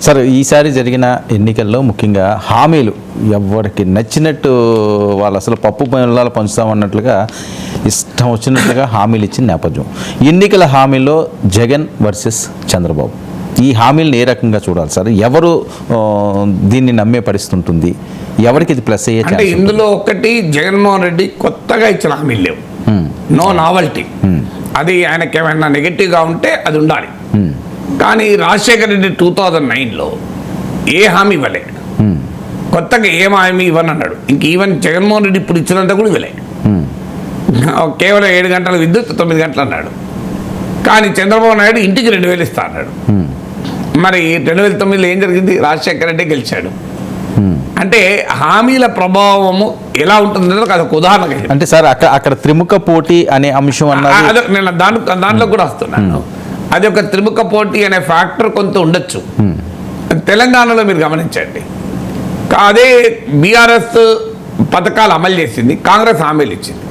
Sir ఈసారి జరిగిన ఎన్నికల్లో ముఖ్యంగా హామీలు ఎవరికి నచ్చినట్టు వాళ్ళు అసలు పప్పు బెల్లాలు పంచుతామన్నట్లుగా ఇష్టం వచ్చినట్లుగా హామీలు ఇచ్చిన నేపథ్యం. ఎన్నికల హామీలో జగన్ వర్సెస్ చంద్రబాబు, ఈ హామీలను ఏ రకంగా చూడాలి సార్? ఎవరు దీన్ని నమ్మే పరిస్థితి ఉంటుంది? ఎవరికి ఇది ప్లస్ అయ్యే అంటే ఇందులో ఒకటి, జగన్మోహన్ రెడ్డి కొత్తగా ఇచ్చిన హామీలు లేవు, నో నావల్టీ. అది ఆయనకి ఏమైనా నెగటివ్గా ఉంటే అది ఉండాలి. కానీ రాజశేఖర రెడ్డి 2009లో ఏ హామీ ఇవ్వలే, కొత్తగా ఏం హామీ ఇవ్వనన్నాడు. ఇంక ఈవెన్ జగన్మోహన్ రెడ్డి ఇప్పుడు ఇచ్చినంత కూడా ఇవ్వలే. కేవలం 7 గంటల విద్యుత్ 9 గంటలు అన్నాడు. కానీ చంద్రబాబు నాయుడు ఇంటికి 2000 ఇస్తా అన్నాడు. మరి 2009లో ఏం జరిగింది? రాజశేఖర రెడ్డి గెలిచాడు. అంటే హామీల ప్రభావము ఎలా ఉంటుందో అదొక ఉదాహరణ. అంటే సార్ అక్కడ త్రిముఖ పోటీ అనే అంశం అన్నది నేను దాంట్లో కూడా వస్తున్నాను. అది ఒక త్రిముఖ పోటీ అనే ఫ్యాక్టర్ కొంత ఉండొచ్చు. తెలంగాణలో మీరు గమనించండి, అదే బీఆర్ఎస్ పథకాలు అమలు చేసింది, కాంగ్రెస్ హామీలు ఇచ్చింది.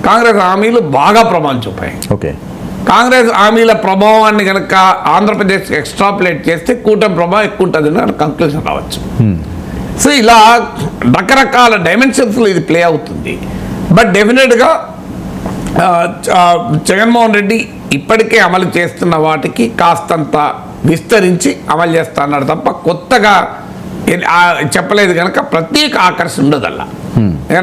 కాంగ్రెస్ హామీలు బాగా ప్రభావం చూపాయి. ఓకే, కాంగ్రెస్ హామీల ప్రభావాన్ని కనుక ఆంధ్రప్రదేశ్ ఎక్స్ట్రాపులేట్ చేస్తే కూటమి ప్రభావం ఎక్కువ ఉంటుంది కంక్లూజన్ రావచ్చు. సో ఇలా రకరకాల డైమెన్షన్స్లో ఇది ప్లే అవుతుంది. బట్ డెఫినెట్గా జగన్మోహన్ రెడ్డి ఇప్పటికే అమలు చేస్తున్న వాటికి కాస్తంత విస్తరించి అమలు చేస్తా అన్నాడు తప్ప కొత్తగా చెప్పలేదు కనుక ప్రత్యేక ఆకర్షణ ఉండదల్లా.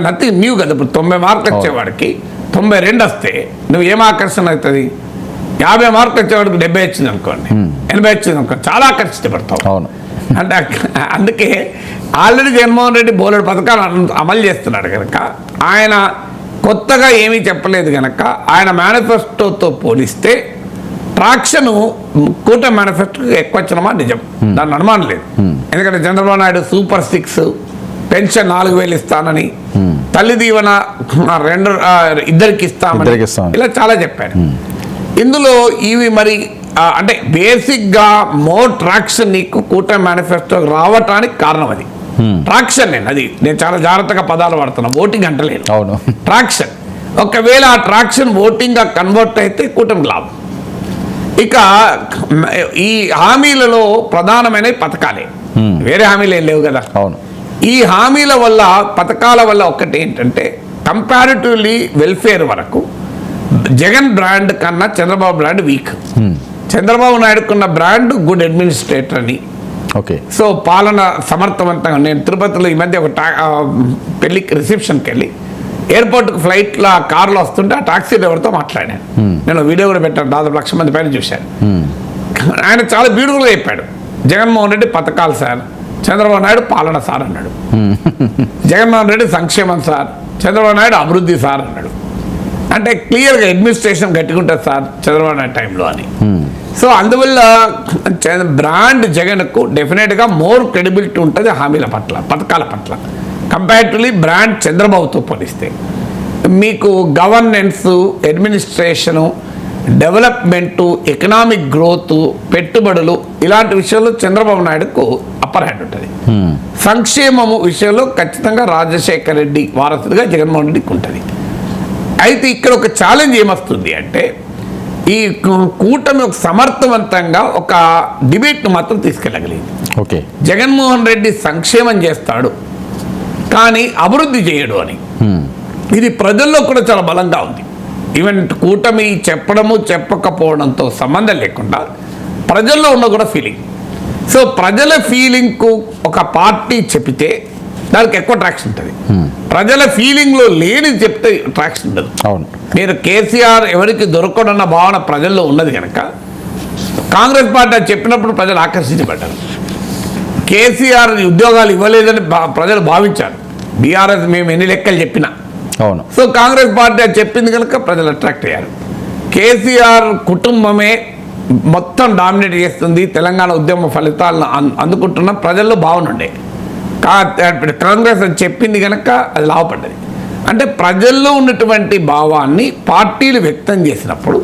నథింగ్ న్యూ కదా. ఇప్పుడు 90 మార్కులు వచ్చేవాడికి 92 వస్తే నువ్వు ఏం ఆకర్షణ అవుతుంది? 50 మార్కులు వచ్చేవాడికి 70 వచ్చింది అనుకోండి, 80 వచ్చింది అనుకోండి, చాలా ఆకర్షించబడతావు. అంటే అందుకే ఆల్రెడీ జగన్మోహన్ రెడ్డి బోలెడు పథకాలు అమలు చేస్తున్నాడు కనుక ఆయన కొత్తగా ఏమీ చెప్పలేదు కనుక ఆయన మేనిఫెస్టోతో పోలిస్తే ట్రాక్షన్ కూటమి మేనిఫెస్టోకి ఎక్కువ వచ్చినమా నిజం, దాన్ని అనుమానం లేదు. ఎందుకంటే చంద్రబాబు నాయుడు సూపర్ 6, పెన్షన్ 4000 ఇస్తానని, తల్లి దీవెన 2 ఇస్తామని ఇలా చాలా చెప్పారు. ఇందులో ఇవి మరి అంటే బేసిక్గా మోర్ ట్రాక్షన్ నీకు కూటమి మేనిఫెస్టోకి రావటానికి కారణం అది ట్రాక్షన్. నేను చాలా జాగ్రత్తగా పదాలు వాడుతున్నా, ఓటింగ్ అంటలేను, ట్రాక్షన్. ఒకవేళ ఆ ట్రాక్షన్ ఓటింగ్గా కన్వర్ట్ అయితే కూటమికి లాభం. ఇక ఈ హామీలలో ప్రధానమైన పథకాలే, వేరే హామీలు ఏం లేవు కదా. ఈ హామీల వల్ల, పథకాల వల్ల ఒకటి ఏంటంటే కంపారిటివ్లీ వెల్ఫేర్ వరకు జగన్ బ్రాండ్ కన్నా చంద్రబాబు బ్రాండ్ వీక్. చంద్రబాబు నాయుడుకున్న బ్రాండ్ గుడ్ అడ్మినిస్ట్రేటర్ అని. ఓకే, సో పాలన సమర్థవంతంగా. నేను తిరుపతిలో ఈ మధ్య ఒక పెళ్లికి రిసెప్షన్కి వెళ్ళి ఎయిర్పోర్ట్కి ఫ్లైట్లో కార్లో వస్తుంటే ఆ టాక్సీ డ్రైవర్తో మాట్లాడాను. నేను వీడియో కూడా పెట్టాను, దాదాపు 1,00,000 మంది పైన చూశాను. ఆయన చాలా బ్యూటిఫుల్గా చెప్పాడు, జగన్మోహన్ రెడ్డి పథకాలు సార్, చంద్రబాబు నాయుడు పాలన సార్ అన్నాడు. జగన్మోహన్ రెడ్డి సంక్షేమం సార్, చంద్రబాబు నాయుడు అభివృద్ధి సార్ అన్నాడు. అంటే క్లియర్గా అడ్మినిస్ట్రేషన్ గట్టిగుంటుంది సార్ చంద్రబాబు నాయుడు టైంలో అని. సో అందువల్ల బ్రాండ్ జగన్కు డెఫినెట్గా మోర్ క్రెడిబిలిటీ ఉంటుంది హామీల పట్ల, పథకాల పట్ల కంపారిటివ్లీ బ్రాండ్ చంద్రబాబుతో పోలిస్తే. మీకు governance, administration, development, economic growth, పెట్టుబడులు ఇలాంటి విషయాల్లో చంద్రబాబు నాయుడుకు అప్పర్ హ్యాండ్ ఉంటుంది. సంక్షేమము విషయంలో ఖచ్చితంగా రాజశేఖర రెడ్డి వారసుడిగా జగన్మోహన్ రెడ్డికి ఉంటుంది. అయితే ఇక్కడ ఒక ఛాలెంజ్ ఏమొస్తుంది అంటే ఈ కూటమి ఒక సమర్థవంతంగా ఒక డిబేట్ను మాత్రం తీసుకెళ్ళగలిగింది. ఓకే, జగన్మోహన్ రెడ్డి సంక్షేమం చేస్తాడు కానీ అభివృద్ధి చేయడు అని. ఇది ప్రజల్లో కూడా చాలా బలంగా ఉంది. ఈవెన్ కూటమి చెప్పడము చెప్పకపోవడంతో సంబంధం లేకుండా ప్రజల్లో ఉన్న కూడా ఫీలింగ్. సో ప్రజల ఫీలింగ్కు ఒక పార్టీ చెప్తే దానికి ఎక్కువ ట్రాక్షన్ ఉంటుంది. ప్రజల ఫీలింగ్లో లేని చెప్తే ట్రాక్షన్ ఉండదు. మీరు కేసీఆర్ ఎవరికి దొరకడన్న భావన ప్రజల్లో ఉన్నది కనుక కాంగ్రెస్ పార్టీ చెప్పినప్పుడు ప్రజలు ఆకర్షించబడ్డారు. కేసీఆర్ ఉద్యోగాలు ఇవ్వలేదని ప్రజలు భావించారు. బీఆర్ఎస్ మేము ఎన్ని లెక్కలు చెప్పినా. సో కాంగ్రెస్ పార్టీ అది చెప్పింది కనుక ప్రజలు అట్రాక్ట్ అయ్యారు. కేసీఆర్ కుటుంబమే మొత్తం డామినేట్ చేస్తుంది, తెలంగాణ ఉద్యమ ఫలితాలను అందుకుంటున్న ప్రజల్లో భావన ఉండే. కాంగ్రెస్ అని చెప్పింది కనుక అది లాభపడ్డది. అంటే ప్రజల్లో ఉన్నటువంటి భావాన్ని పార్టీలు వ్యక్తం చేసినప్పుడు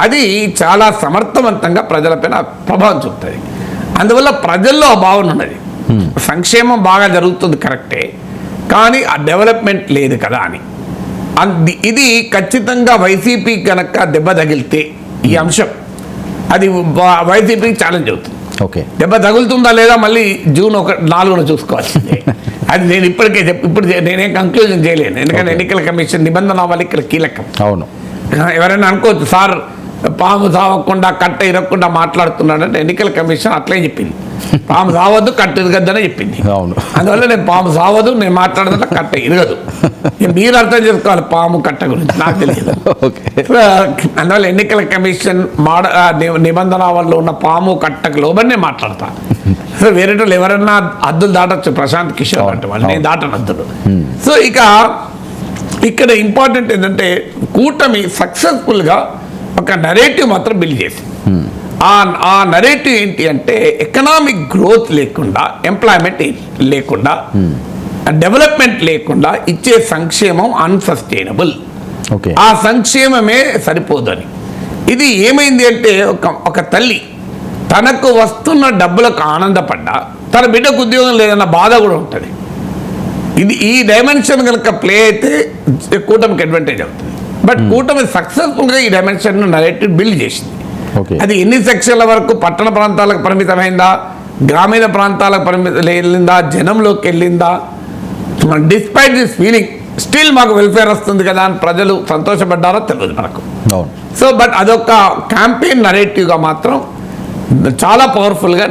అది చాలా సమర్థవంతంగా ప్రజలపైన ప్రభావం చూపుతుంది. అందువల్ల ప్రజల్లో ఆ భావన ఉన్నది. సంక్షేమం బాగా జరుగుతుంది కరెక్టే, కానీ ఆ డెవలప్మెంట్ లేదు కదా అని. ఇది ఖచ్చితంగా వైసీపీ కనుక దెబ్బ తగిలితే ఈ అంశం అది వైసీపీకి ఛాలెంజ్ అవుతుంది. ఓకే. దెబ్బ తగులుతుందా లేదా మళ్ళీ జూన్ 4న చూసుకోవాల్సిందే. అది నేను ఇప్పటికే ఇప్పుడు నేనేం కంక్లూజన్ చేయలేను, ఎందుకంటే ఎన్నికల కమిషన్ నిబంధనావళి ఇక్కడ కీలకం. అవును. ఎవరైనా అనుకోవచ్చు సార్ పాము సావకుండా కట్ట ఇరగకుండా మాట్లాడుతున్నాడంటే ఎన్నికల కమిషన్ అట్లే చెప్పింది, పాము సావద్దు కట్ట ఇరగద్దనే చెప్పింది. అవును. అందువల్ల నేను పాము సావదు, నేను మాట్లాడదంటే కట్ట ఇరగదు. మీరు అర్థం చేసుకోవాలి పాము కట్ట గురించి, నాకు తెలియదు. అందువల్ల ఎన్నికల కమిషన్ నిబంధనావళిలో ఉన్న పాము కట్టకు లోబడి నేను మాట్లాడతా. సో వేరే వాళ్ళు ఎవరన్నా హద్దులు దాటచ్చు, ప్రశాంత్ కిషోర్ అంటే వాళ్ళు, నేను దాటను హద్దులు. సో ఇక ఇక్కడ ఇంపార్టెంట్ ఏంటంటే కూటమి సక్సెస్ఫుల్గా ఒక నరేటివ్ మాత్రం బిల్డ్ చేసి, ఆ నరేటివ్ ఏంటి అంటే ఎకనామిక్ గ్రోత్ లేకుండా, ఎంప్లాయ్మెంట్ లేకుండా, డెవలప్మెంట్ లేకుండా ఇచ్చే సంక్షేమం అన్సస్టైనబుల్, ఆ సంక్షేమమే సరిపోదని. ఇది ఏమైంది అంటే ఒక తల్లి తనకు వస్తున్న డబ్బులకు ఆనందపడ్డా తన బిడ్డకు ఉద్యోగం లేదన్న బాధ కూడా ఉంటుంది. ఈ డైమెన్షన్ కనుక ప్లే అయితే కూటమికి అడ్వాంటేజ్ అవుతుంది. బట్ కూటమి సక్సెస్ఫుల్గా ఈ డైమెన్షన్ నరేటివ్ బిల్డ్ చేసింది. అది ఎన్ని సెక్షన్ల వరకు పట్టణ ప్రాంతాలకు పరిమితమైందా, గ్రామీణ ప్రాంతాలకు వెళ్ళిందా, జనంలోకి వెళ్ళిందా, డిస్పైట్ దిస్ ఫీలింగ్ స్టిల్ మాకు వెల్ఫేర్ వస్తుంది కదా అని ప్రజలు సంతోషపడ్డారో తెలియదు మనకు. సో బట్ అదొక క్యాంపెయిన్ నరేటివ్గా మాత్రం చాలా పవర్ఫుల్గా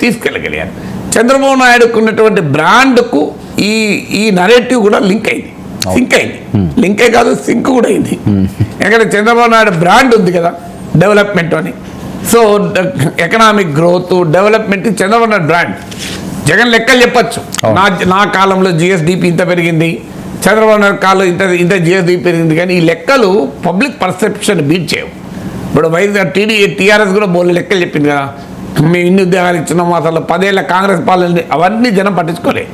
తీసుకెళ్ళగలిగారు. చంద్రబాబు నాయుడుకు ఉన్నటువంటి బ్రాండ్కు ఈ నరేటివ్ కూడా లింక్ అయింది, సింక్ అయింది. లింకే కాదు, సింక్ కూడా అయింది. ఎందుకంటే చంద్రబాబు నాయుడు బ్రాండ్ ఉంది కదా డెవలప్మెంట్ అని. So economic growth, development Chandrababu Naidu brand. Jagan లెక్కలు చెప్పచ్చు, నా కాలంలో జిఎస్డిపి ఇంత పెరిగింది, చంద్రబాబు నాయుడు కాలంలో ఇంత జిఎస్డిపి పెరిగింది, కానీ ఈ లెక్కలు పబ్లిక్ పర్సెప్షన్ బీట్ చేయవు. ఇప్పుడు టీఆర్ఎస్ కూడా బోల్ లెక్కలు చెప్పింది కదా, మేము ఇన్ని ఉద్యోగాలు ఇచ్చినాము, అసలు 10 ఏళ్ళ కాంగ్రెస్ పాలన అవన్నీ జనం పట్టించుకోలే.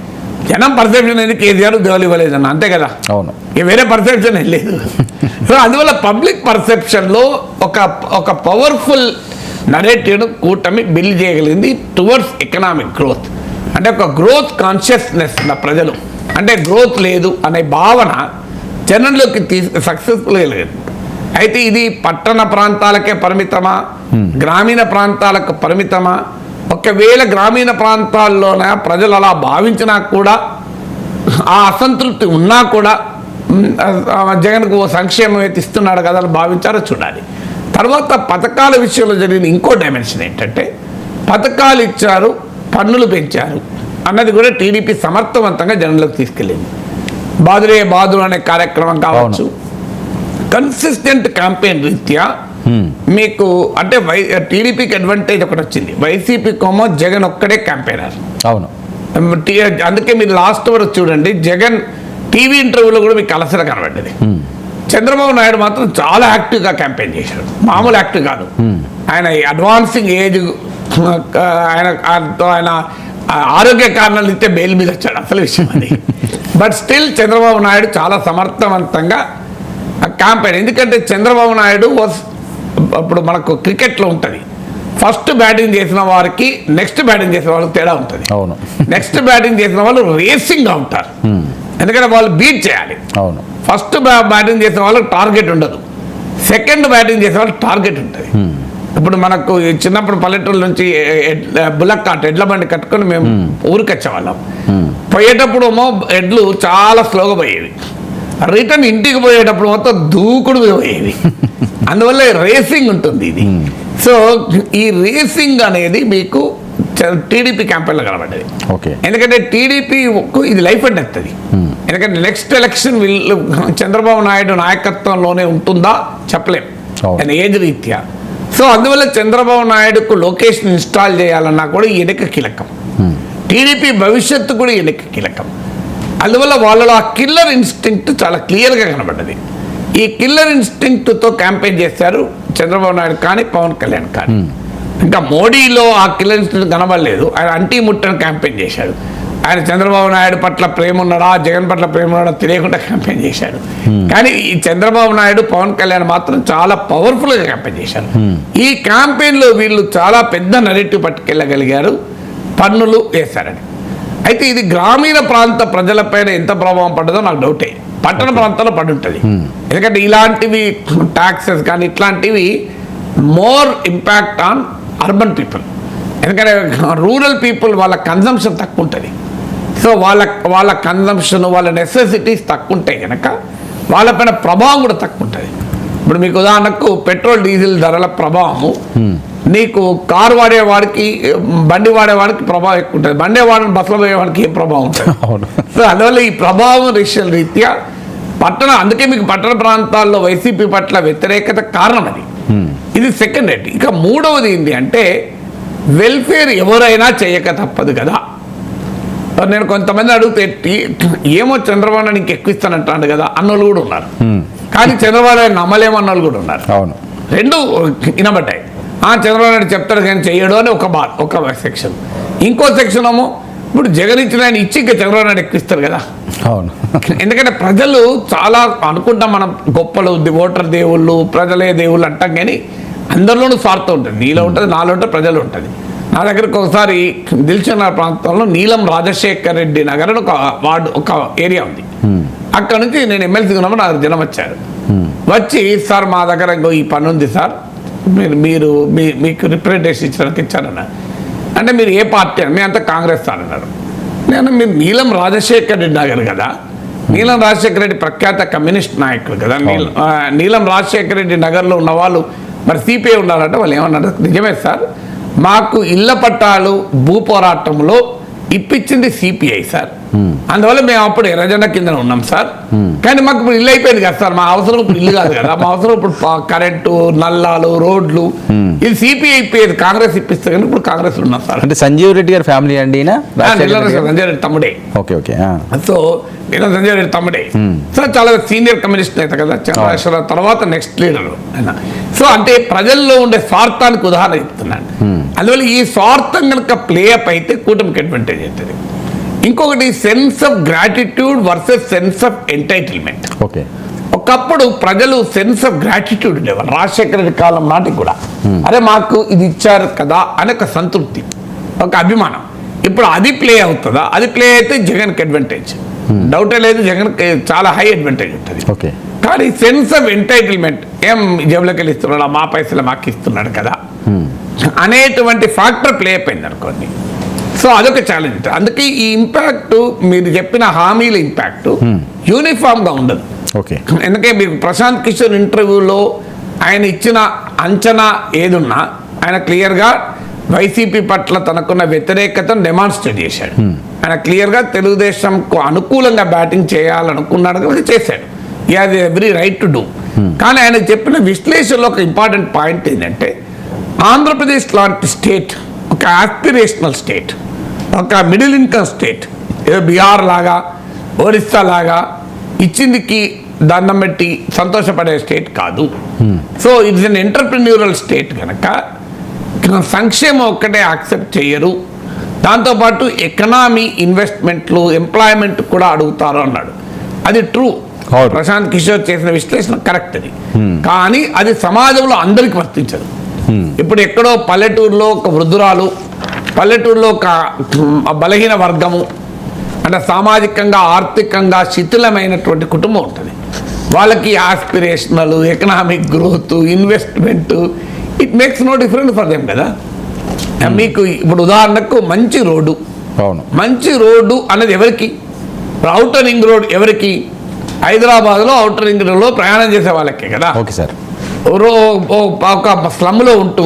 జనం పర్సెప్షన్ అనేది కేసీఆర్ ఉద్యోగాలు ఇవ్వలేదన్న, అంతే కదా. అవును, వేరే పర్సెప్షన్ లేదు. సో అందువల్ల పబ్లిక్ పర్సెప్షన్లో ఒక పవర్ఫుల్ నరేటివ్ను కూటమి బిల్డ్ చేయగలిగింది టువర్డ్స్ ఎకనామిక్ గ్రోత్. అంటే ఒక గ్రోత్ కాన్షియస్నెస్ ఉన్న ప్రజలు, అంటే గ్రోత్ లేదు అనే భావన జనంలోకి సక్సెస్ఫుల్ కలిగింది. అయితే ఇది పట్టణ ప్రాంతాలకే పరిమితమా, గ్రామీణ ప్రాంతాలకు పరిమితమా? ఒకవేళ గ్రామీణ ప్రాంతాల్లోనే ప్రజలు అలా భావించినా కూడా, ఆ అసంతృప్తి ఉన్నా కూడా జగన్కు ఓ సంక్షేమం అయితే ఇస్తున్నాడు కదా అని భావించారో చూడాలి. తర్వాత పథకాల విషయంలో జరిగిన ఇంకో డైమెన్షన్ ఏంటంటే, పథకాలు ఇచ్చారు, పన్నులు పెంచారు అన్నది కూడా టీడీపీ సమర్థవంతంగా జనంలోకి తీసుకెళ్ళింది. బాదురే బాదురు అనే కార్యక్రమం కావచ్చు, కన్సిస్టెంట్ క్యాంపెయిన్ రీత్యా మీకు అంటే టీడీపీకి అడ్వాంటేజ్ ఒకటి వచ్చింది, వైసీపీ కోమో జగన్ ఒక్కడే క్యాంపెయినర్. అవును, అందుకే మీరు లాస్ట్ వరకు చూడండి, జగన్ టీవీ ఇంటర్వ్యూలో కూడా మీకు అలసట కనబడ్డది. చంద్రబాబు నాయుడు మాత్రం చాలా యాక్టివ్గా క్యాంపెయిన్ చేశాడు, మామూలు యాక్టివ్ కాదు. ఆయన అడ్వాన్సింగ్ ఏజ్, ఆయన ఆరోగ్య కారణాలు ఇస్తే బెయిల్ మీద వచ్చాడు, అసలు విషయం అది. బట్ స్టిల్ చంద్రబాబు నాయుడు చాలా సమర్థవంతంగా క్యాంపెయిన్. ఎందుకంటే చంద్రబాబు నాయుడు ఇప్పుడు మనకు క్రికెట్లో ఉంటుంది, ఫస్ట్ బ్యాటింగ్ చేసిన వారికి నెక్స్ట్ బ్యాటింగ్ చేసిన వాళ్ళకి తేడా ఉంటుంది. అవును, నెక్స్ట్ బ్యాటింగ్ చేసిన వాళ్ళు రేసింగ్గా ఉంటారు, ఎందుకంటే వాళ్ళు బీట్ చేయాలి. అవును, ఫస్ట్ బ్యాటింగ్ చేసిన వాళ్ళకి టార్గెట్ ఉండదు, సెకండ్ బ్యాటింగ్ చేసే వాళ్ళకి టార్గెట్ ఉంటుంది. ఇప్పుడు మనకు చిన్నప్పుడు పల్లెటూరు నుంచి బుల్లక్ కార్ట్, ఎడ్ల బండి కట్టుకొని మేము ఊరికి వచ్చేవాళ్ళం. పోయేటప్పుడు ఏమో ఎడ్లు చాలా స్లోగా పోయేవి, రిటర్న్ ఇంటికి పోయేటప్పుడు మొత్తం దూకుడు పోయేవి. అందువల్ల రేసింగ్ ఉంటుంది ఇది. సో ఈ రేసింగ్ అనేది మీకు టీడీపీ క్యాంపెయిన్లో కనబడ్డది. ఎందుకంటే టీడీపీకు ఇది లైఫ్ అండ్ డెత్ అది. ఎందుకంటే నెక్స్ట్ ఎలక్షన్ వీళ్ళు చంద్రబాబు నాయుడు నాయకత్వంలోనే ఉంటుందా చెప్పలేం, ఏజ్ రీత్యా. సో అందువల్ల చంద్రబాబు నాయుడుకు లొకేషన్ ఇన్స్టాల్ చేయాలన్నా కూడా ఈయనకి కీలకం, టీడీపీ భవిష్యత్తు కూడా ఈయనకి కీలకం. అందువల్ల వాళ్ళలో ఆ కిల్లర్ ఇన్స్టింక్ట్ చాలా క్లియర్గా కనబడ్డది. ఈ కిల్లర్ ఇన్స్టింక్ట్తో క్యాంపెయిన్ చేశారు చంద్రబాబు నాయుడు కానీ పవన్ కళ్యాణ్ కానీ. ఇంకా మోడీలో ఆ కిల్లర్ ఇన్స్టింక్ట్ కనబడలేదు, ఆయన అంటీ ముట్టని క్యాంపెయిన్ చేశాడు. ఆయన చంద్రబాబు నాయుడు పట్ల ప్రేమ ఉన్నాడా, జగన్ పట్ల ప్రేమ ఉన్నాడా తెలియకుండా క్యాంపెయిన్ చేశాడు. కానీ ఈ చంద్రబాబు నాయుడు పవన్ కళ్యాణ్ మాత్రం చాలా పవర్ఫుల్గా క్యాంపెయిన్ చేశారు. ఈ క్యాంపెయిన్లో వీళ్ళు చాలా పెద్ద నెరేటివ్ పట్టుకెళ్ళగలిగారు, పన్నులు వేశారని. అయితే ఇది గ్రామీణ ప్రాంత ప్రజలపైన ఎంత ప్రభావం పడ్డదో నాకు డౌటే, పట్టణ ప్రాంతాల్లో పడి ఉంటుంది. ఎందుకంటే ఇలాంటివి ట్యాక్సెస్ కానీ ఇట్లాంటివి more impact on urban people. ఎందుకంటే రూరల్ పీపుల్ వాళ్ళ కన్జంప్షన్ తక్కువ ఉంటుంది. సో వాళ్ళ కన్జంప్షన్, వాళ్ళ నెసెసిటీస్ తక్కువ ఉంటాయి కనుక వాళ్ళపైన ప్రభావం కూడా తక్కువ ఉంటుంది. ఇప్పుడు మీకు ఉదాహరణకు పెట్రోల్ డీజిల్ ధరల ప్రభావము నీకు కారు వాడేవాడికి, బండి వాడేవాడికి ప్రభావం ఎక్కువ ఉంటుంది. బండి వాడిని బస్సులో పోయేవాడికి ఏం ప్రభావం ఉంటుంది. సో అందువల్ల ఈ ప్రభావం రీత్యా అందుకే మీకు పట్టణ ప్రాంతాల్లో వైసీపీ పట్ల వ్యతిరేకత కారణం అది. ఇది సెకండ్ రేట్. ఇక మూడవది ఏంటి అంటే వెల్ఫేర్ ఎవరైనా చేయక తప్పదు కదా. నేను కొంతమంది అడిగితే ఏమో చంద్రబాబు నాయుడు నీకు ఎక్కువ ఇస్తానంటాడు కదా అన్నోళ్ళు కూడా ఉన్నారు. కానీ చంద్రబాబు నాయుడు నమ్మలేమన్నోళ్ళు కూడా ఉన్నారు. అవును, రెండు వినబడ్డాయి. చంద్రబాబు నాయుడు చెప్తాడు కానీ చెయ్యడు అని ఒక సెక్షన్. ఇంకో సెక్షన్ ఏమో ఇప్పుడు జగన్ ఇచ్చిన ఆయన ఇచ్చి ఇంకా చంద్రబాబు నాయుడు ఎక్కువ ఇస్తారు కదా. అవును. ఎందుకంటే ప్రజలు చాలా అనుకుంటాం మనం గొప్పలు, ఓటర్ దేవుళ్ళు, ప్రజలే దేవుళ్ళు అంటాం. కానీ అందరిలోనూ స్వార్థం ఉంటుంది. నీలో ఉంటుంది, నాలో ఉంటుంది, ప్రజలు ఉంటుంది. నా దగ్గరకు ఒకసారి దిల్చుఖ్నగర్ ప్రాంతంలో నీలం రాజశేఖర్ రెడ్డి నగర్ అని ఒక ఏరియా ఉంది. అక్కడ నుంచి నేను ఎమ్మెల్సీ ఉన్నప్పుడు నాకు జనం వచ్చారు. వచ్చి సార్ మా దగ్గర ఈ పని ఉంది సార్, మీరు మీకు రిప్రజెంటేషన్ ఇచ్చారన్న. అంటే మీరు ఏ పార్టీ అని? మేము అంతా కాంగ్రెస్ సార్ అన్నారు. నేను మీరు నీలం రాజశేఖర్ రెడ్డి నగర్ కదా, నీలం రాజశేఖర రెడ్డి ప్రఖ్యాత కమ్యూనిస్ట్ నాయకులు కదా. నీలం రాజశేఖర రెడ్డి నగర్లో ఉన్న వాళ్ళు మరి సిపిఐ ఉండాలంటే వాళ్ళు ఏమన్నారు? నిజమే సార్, మాకు ఇళ్ల పట్టాలు భూ పోరాటంలో ఇప్పించింది సిపిఐ సార్, అందువల్ల మేము అప్పుడు ఎర్రజెండా కింద ఉన్నాం సార్. కానీ మాకు ఇప్పుడు ఇల్లు అయిపోయింది కదా సార్, మా అవసరం ఇప్పుడు ఇల్లు కాదు కదా, మా అవసరం ఇప్పుడు కరెంటు, నల్లాలు, రోడ్లు. ఇది సిపిఐ ఇప్పేది, కాంగ్రెస్ ఇప్పిస్తే కానీ ఇప్పుడు కాంగ్రెస్ ఉన్నాం సార్. అంటే సంజీవ్ రెడ్డి గారి ఫ్యామిలీ అండి, సంజయ్ రెడ్డి తమ్ముడే. Okay okay. So Sanjay Reddy తమ్ముడే. సో చాలా సీనియర్ కమ్యూనిస్ట్ నేత కదా, చంద్రశేఖరరావు తర్వాత నెక్స్ట్ లీడర్ ఆయన. సో అంటే ప్రజల్లో ఉండే స్వార్థానికి ఉదాహరణ చెప్తున్నాను. అందువల్ల ఈ స్వార్థం కనుక ప్లే అప్ అయితే కూటమికి అడ్వాంటేజ్ అవుతుంది. ఇంకొకటి sense of gratitude versus sense of entitlement. Okay. ఒకప్పుడు ప్రజలు సెన్స్ ఆఫ్ గ్రాటిట్యూడ్ ఉండేవారు, రాజశేఖర రెడ్డి కాలం నాటికి కూడా. అరే మాకు ఇది ఇచ్చారు కదా అని ఒక సంతృప్తి, ఒక అభిమానం. ఇప్పుడు అది ప్లే అవుతుందా? అది ప్లే అయితే జగన్కి అడ్వాంటేజ్, డౌటే లేదు. జగన్కి చాలా హై అడ్వాంటేజ్ ఉంటుంది. ఓకే. కానీ సెన్స్ ఆఫ్ ఎంటైటిల్మెంట్, ఏం జేబులోకి వెళ్ళి ఇస్తున్నాడు, మా పైసలు మాకు ఇస్తున్నాడు కదా అనేటువంటి ఫ్యాక్టర్ ప్లే అయిపోయింది అనుకోండి. సో అదొక ఛాలెంజ్. అందుకే ఈ ఇంపాక్ట్, మీరు చెప్పిన హామీల ఇంపాక్ట్ యూనిఫామ్గా ఉండదు. ఓకే. ఎందుకంటే మీకు ప్రశాంత్ కిషోర్ ఇంటర్వ్యూలో ఆయన ఇచ్చిన అంచనా ఏదున్నా ఆయన క్లియర్గా వైసీపీ పట్ల తనకున్న వ్యతిరేకతను డెమాన్స్ట్రేట్ చేశాడు. ఆయన క్లియర్గా తెలుగుదేశంకు అనుకూలంగా బ్యాటింగ్ చేయాలనుకున్నాడు కాబట్టి చేశాడు. ఈ has every right to do. కానీ ఆయన చెప్పిన విశ్లేషణలో ఒక ఇంపార్టెంట్ పాయింట్ ఏంటంటే ఆంధ్రప్రదేశ్ లాంటి స్టేట్ ఒక ఆస్పిరేషనల్ స్టేట్, ఒక మిడిల్ ఇన్కమ్ స్టేట్, ఏదో బీహార్ లాగా, ఒరిస్సా లాగా ఇచ్చిందికి దండం పెట్టి సంతోషపడే స్టేట్ కాదు. So it's an entrepreneurial state కనుక సంక్షేమం ఒక్కటే యాక్సెప్ట్ చేయరు, దాంతోపాటు ఎకనామీ, ఇన్వెస్ట్మెంట్లు, ఎంప్లాయ్మెంట్ కూడా అడుగుతారు అన్నాడు. అది ట్రూ. ప్రశాంత్ కిషోర్ చేసిన విశ్లేషణ కరెక్ట్ అది. కానీ అది సమాజంలో అందరికి వర్తించదు. ఇప్పుడు ఎక్కడో పల్లెటూరులో ఒక వృద్ధురాలు, పల్లెటూరులో ఒక బలహీన వర్గము, అంటే సామాజికంగా ఆర్థికంగా శిథిలమైనటువంటి కుటుంబం ఉంటుంది. వాళ్ళకి aspirational, economic growth, investment, it makes no difference for them కదా. మీకు ఇప్పుడు ఉదాహరణకు మంచి రోడ్డు, మంచి రోడ్డు అన్నది ఎవరికి? ఔటర్ రింగ్ రోడ్ ఎవరికి? హైదరాబాద్లో ఔటర్ రింగ్ రోడ్లో ప్రయాణం చేసే వాళ్ళకే కదా. Okay sir. ఒక స్లమ్లో ఉంటూ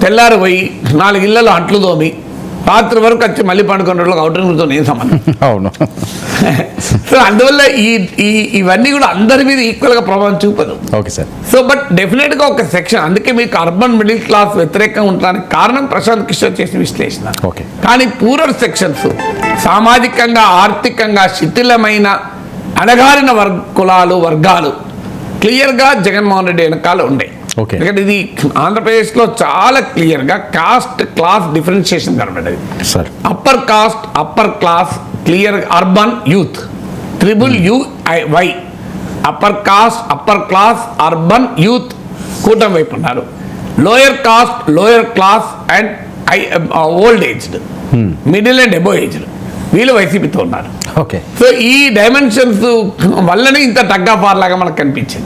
తెల్లారి పోయి 4 ఇళ్లలో అంట్లు తోమి రాత్రి వరకు వచ్చి మళ్ళీ పండుకున్న రోజులకు ఔటర్ రింగ్ రోడ్తో ఏం సంబంధం? అవును. సో అందువల్ల ఇవన్నీ కూడా అందరి మీద ఈక్వల్గా ప్రభావం చూపదు. Okay sir. సో బట్ డెఫినెట్గా ఒక సెక్షన్, అందుకే మీకు అర్బన్ మిడిల్ క్లాస్ వ్యతిరేకంగా ఉండడానికి కారణం ప్రశాంత్ కిషోర్ చేసిన విశ్లేషణ. ఓకే. కానీ పూరర్ సెక్షన్స్, సామాజికంగా ఆర్థికంగా శిథిలమైన అణగారిన కులాలు, వర్గాలు క్లియర్గా జగన్మోహన్ రెడ్డి వెనకాల ఉండే. ఎందుకంటే ఇది ఆంధ్రప్రదేశ్లో చాలా క్లియర్గా కాస్ట్ క్లాస్ డిఫరెన్షియేషన్ కనబడేది. Upper caste, upper class clear, urban youth, UUY, upper caste, upper class, urban youth కూటమి వైపు ఉన్నారు. Lower cost, lower class and old aged, middle and above aged వీళ్ళు వైసీపీతో ఉన్నారు. ఓకే. సో ఈ డైమెన్షన్స్ వల్లనే ఇంత tug of war లాగా మనకు కనిపించింది.